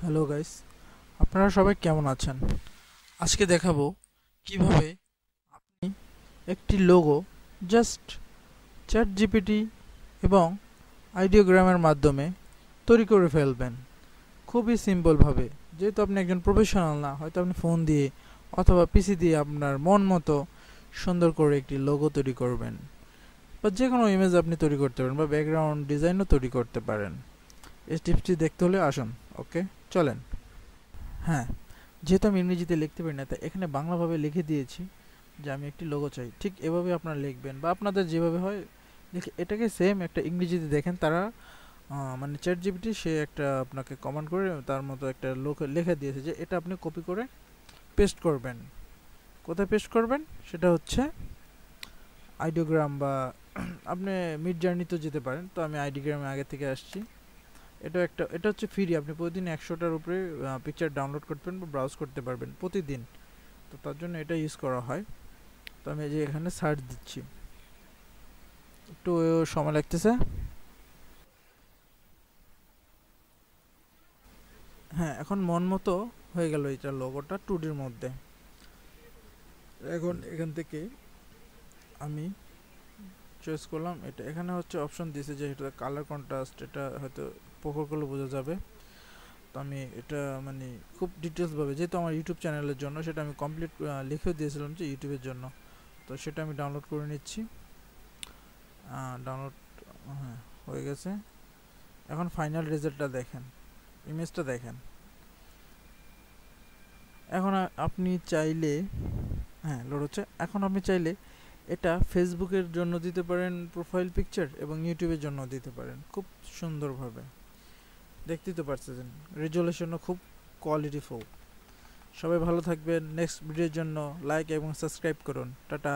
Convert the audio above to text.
Hello guys, আপনারা সবাই কেমন আছেন? আজকে দেখাবো কিভাবে আপনি একটি লোগো জাস্ট চ্যাট জিপিটি এবং আইডিওগ্রামের মাধ্যমে তৈরি করে ফেলবেন খুবই সিম্পলভাবে। যেহেতু আপনি একজন প্রফেশনাল না, হয়তো আপনি ফোন দিয়ে অথবা পিসি দিয়ে আপনার মন মতো সুন্দর করে একটি লোগো তৈরি করবেন, বা যে কোনো ইমেজ আপনি তৈরি করতে পারেন, বা ব্যাকগ্রাউন্ড ডিজাইনও তৈরি করতে পারেন। এই টিপসটি দেখতে হলে আসুন। ওকে, চলেন। হ্যাঁ, যেহেতু আমি ইংরেজিতে লিখতে পারি না, তাই এখানে বাংলাভাবে লিখে দিয়েছি যে আমি একটি লোগো চাই। ঠিক এভাবে আপনারা লিখবেন, বা আপনাদের যেভাবে হয় লিখে এটাকে সেম একটা ইংরেজিতে দেখেন তারা মানে চ্যাট জিপিটি সে একটা আপনাকে কমান্ড করে তার মতো একটা লোক লিখে দিয়েছে যে এটা আপনি কপি করে পেস্ট করবেন। কোথায় পেস্ট করবেন সেটা হচ্ছে আইডিওগ্রাম, বা আপনি মিড জার্নিতেও যেতে পারেন। তো আমি আইডিগ্রামে আগে থেকে আসছি। এটা হচ্ছে ফ্রি, আপনি প্রতিদিন 100টার উপরে পিকচার ডাউনলোড করতে পারবেন বা ব্রাউজ করতে পারবেন প্রতিদিন। তো তার জন্য এটা ইউজ করা হয়। তো আমি এই যে এখানে সার্চ দিচ্ছি, একটু সময় লাগতেছে। হ্যাঁ, এখন মন মতো হয়ে গেল এটা লোগোটা 2Dর মধ্যে। এখন এখান থেকে আমি চয়েস করলাম এটা। এখানে হচ্ছে অপশন দিয়েছে যে এটা কালার কন্ট্রাস্ট, এটা হয়তো প্রখর করলে বোঝা যাবে। তো আমি এটা মানে খুব ডিটেলসভাবে, যেহেতু আমার ইউটিউব চ্যানেলের জন্য, সেটা আমি কমপ্লিট লিখেও দিয়েছিলাম যে ইউটিউবের জন্য। তো সেটা আমি ডাউনলোড করে নিচ্ছি। ডাউনলোড হ্যাঁ হয়ে গেছে। এখন ফাইনাল রেজাল্টটা দেখেন, ইমেজটা দেখেন। এখন আপনি চাইলে, হ্যাঁ লোড হচ্ছে, এখন আপনি চাইলে এটা ফেসবুকের জন্য দিতে পারেন প্রোফাইল পিকচার, এবং ইউটিউবের জন্য দিতে পারেন খুব সুন্দরভাবে। দেখতেই তো পারছেন, রেজুলেশনও খুব কোয়ালিটিফুল। সবাই ভালো থাকবেন। নেক্সট ভিডিওর জন্য লাইক এবং সাবস্ক্রাইব করুন। টাটা।